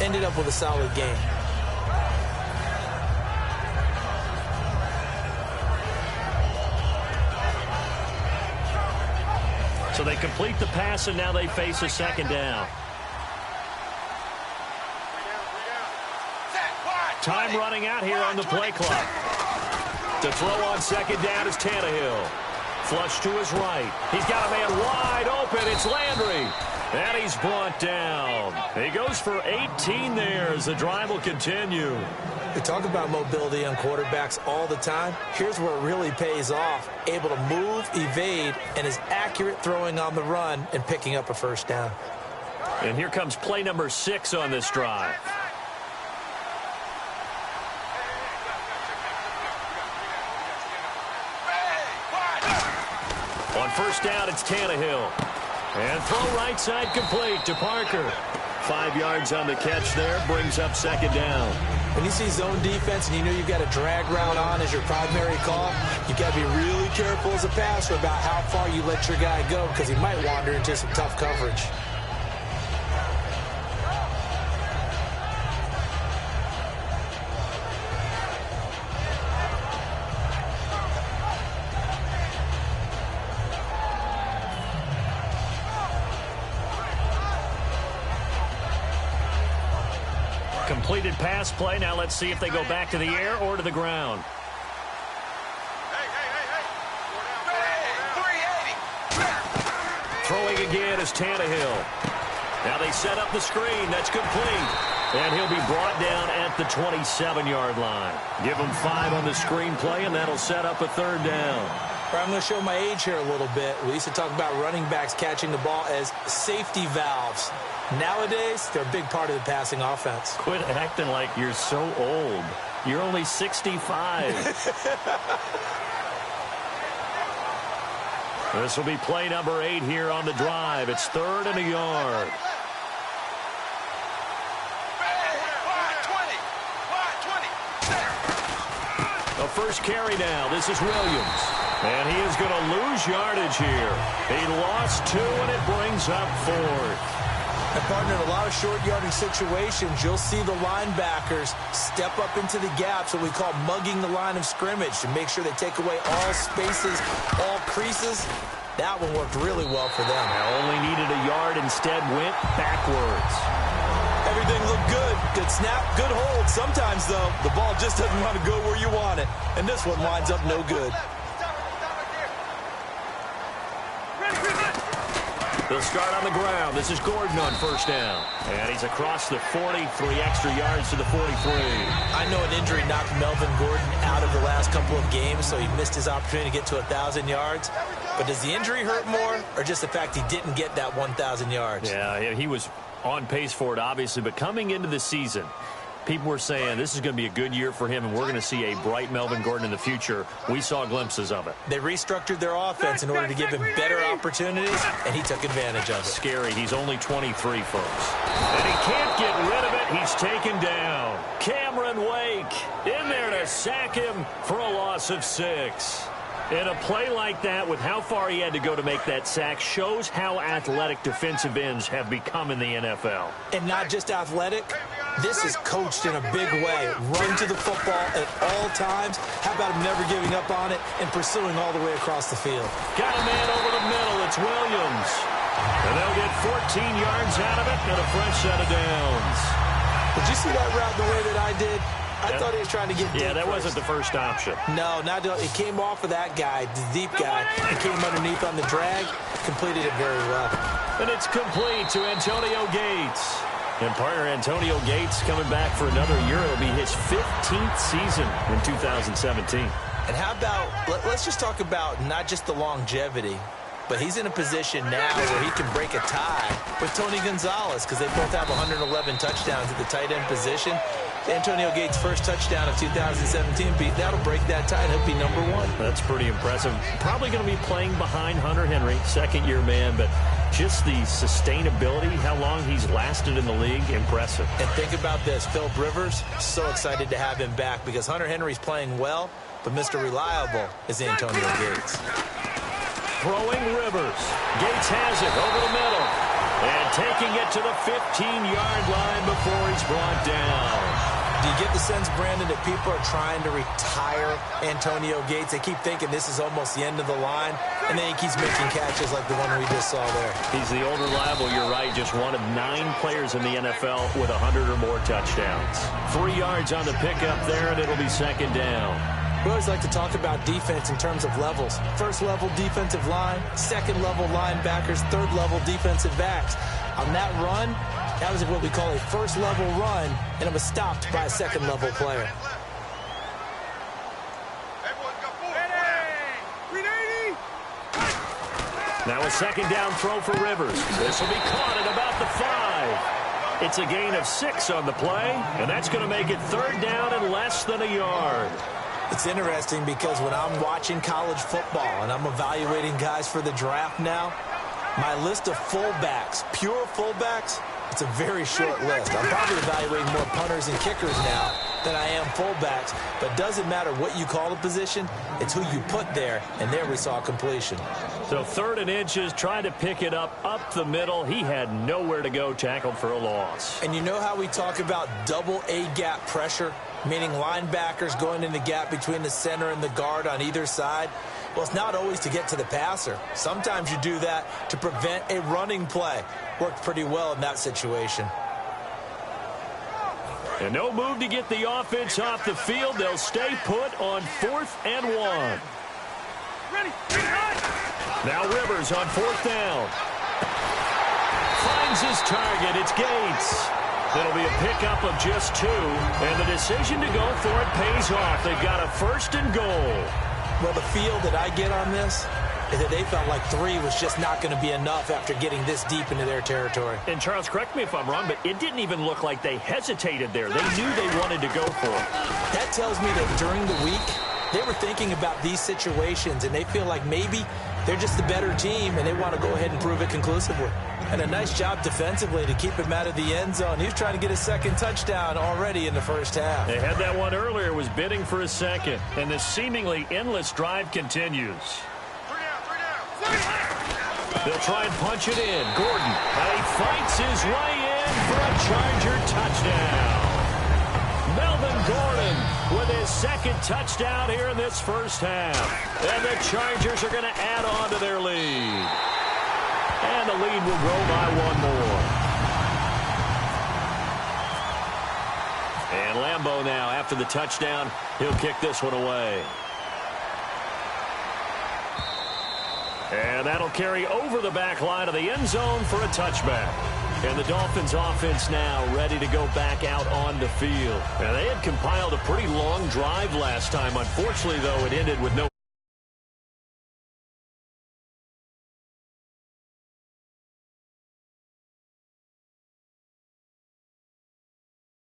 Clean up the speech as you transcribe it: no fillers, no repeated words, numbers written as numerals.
ended up with a solid game. So they complete the pass, and now they face a second down. Time running out here on the play clock. To throw on second down is Tannehill. Flush to his right. He's got a man wide open. It's Landry. And he's brought down. He goes for 18 there as the drive will continue. We talk about mobility on quarterbacks all the time. Here's where it really pays off. Able to move, evade, and is accurate throwing on the run and picking up a first down. And here comes play number 6 on this drive. On first down, it's Tannehill. And throw right side complete to Parker. 5 yards on the catch there, brings up second down. When you see zone defense and you know you've got a drag route on as your primary call, you've got to be really careful as a passer about how far you let your guy go because he might wander into some tough coverage. Completed pass play. Now let's see if they go back to the air or to the ground. Throwing again is Tannehill. Now they set up the screen. That's complete. And he'll be brought down at the 27-yard line. Give him 5 on the screen play, and that'll set up a third down. I'm going to show my age here a little bit. We used to talk about running backs catching the ball as safety valves. Nowadays, they're a big part of the passing offense. Quit acting like you're so old. You're only 65. This will be play number 8 here on the drive. It's 3rd and a yard. The first carry now. This is Williams. And he is going to lose yardage here. He lost 2, and it brings up 4th. And, partner, in a lot of short yardage situations, you'll see the linebackers step up into the gaps, what we call mugging the line of scrimmage, to make sure they take away all spaces, all creases. That one worked really well for them. Only needed a yard, instead went backwards. Everything looked good. Good snap, good hold. Sometimes, though, the ball just doesn't want to go where you want it. And this one winds up no good. They'll start on the ground. This is Gordon on first down. And he's across the 40, 3 extra yards to the 43. I know an injury knocked Melvin Gordon out of the last couple of games, so he missed his opportunity to get to 1,000 yards. But does the injury hurt more, or just the fact he didn't get that 1,000 yards? Yeah, he was on pace for it, obviously. But coming into the season, people were saying this is going to be a good year for him, and we're going to see a bright Melvin Gordon in the future. We saw glimpses of it. They restructured their offense in order to give him better opportunities, and he took advantage of it. Scary. He's only 23, folks. And he can't get rid of it. He's taken down. Cameron Wake in there to sack him for a loss of 6. And a play like that, with how far he had to go to make that sack, shows how athletic defensive ends have become in the NFL. And not just athletic. This is coached in a big way. Run to the football at all times. How about him never giving up on it and pursuing all the way across the field? Got a man over the middle. It's Williams. And they'll get 14 yards out of it and a fresh set of downs. Did you see that route the way that I did? I thought he was trying to get deep. Yeah, that wasn't the first option. No, it came off of that guy, the deep guy. It came underneath on the drag, completed it very well. And it's complete to Antonio Gates. And partner Antonio Gates coming back for another year. It'll be his 15th season in 2017. And how about, let's just talk about not just the longevity, but he's in a position now where he can break a tie with Tony Gonzalez because they both have 111 touchdowns at the tight end position. Antonio Gates' first touchdown of 2017, that'll break that tie, and he'll be number 1. That's pretty impressive. Probably going to be playing behind Hunter Henry, second-year man, but just the sustainability, how long he's lasted in the league, impressive. And think about this. Philip Rivers, so excited to have him back because Hunter Henry's playing well, but Mr. Reliable is Antonio Gates. Throwing Rivers. Gates has it over the middle. And taking it to the 15-yard line before he's brought down. Do you get the sense, Brandon, that people are trying to retire Antonio Gates? They keep thinking this is almost the end of the line, and then he keeps making catches like the one we just saw there. He's the old reliable, you're right, just one of 9 players in the NFL with 100 or more touchdowns. 3 yards on the pickup there, and it'll be second down. We always like to talk about defense in terms of levels. First-level defensive line, second-level linebackers, third-level defensive backs. On that run, that was what we call a first-level run, and it was stopped by a second-level player. Now a second down throw for Rivers. This will be caught at about the 5. It's a gain of 6 on the play, and that's going to make it third down and less than a yard. It's interesting because when I'm watching college football and I'm evaluating guys for the draft now, my list of fullbacks, pure fullbacks, it's a very short list. I'm probably evaluating more punters and kickers now than I am fullbacks, but doesn't matter what you call the position, it's who you put there, and there we saw completion. So 3rd and inches, trying to pick it up the middle. He had nowhere to go, tackled for a loss. And you know how we talk about double A-gap pressure, meaning linebackers going in the gap between the center and the guard on either side? Well, it's not always to get to the passer. Sometimes you do that to prevent a running play. Worked pretty well in that situation. And no move to get the offense off the field. They'll stay put on 4th and 1. Now Rivers on 4th down. Finds his target. It's Gates. It'll be a pickup of just 2. And the decision to go for it pays off. They've got a 1st and goal. Well, the feel that I get on this is that they felt like 3 was just not going to be enough after getting this deep into their territory. And, Charles, correct me if I'm wrong, but it didn't even look like they hesitated there. They knew they wanted to go for it. That tells me that during the week, they were thinking about these situations, and they feel like maybe they're just the better team, and they want to go ahead and prove it conclusively. And a nice job defensively to keep him out of the end zone. He was trying to get his 2nd touchdown already in the first half. They had that one earlier, was bidding for a 2nd. And this seemingly endless drive continues. They'll try and punch it in. Gordon, he fights his way in for a Charger touchdown. Melvin Gordon with his 2nd touchdown here in this first half. And the Chargers are going to add on to their lead. And the lead will grow by 1 more. And Lambeau now, after the touchdown, he'll kick this one away. And that'll carry over the back line of the end zone for a touchback. And the Dolphins offense now ready to go back out on the field. And they had compiled a pretty long drive last time. Unfortunately, though, it ended with no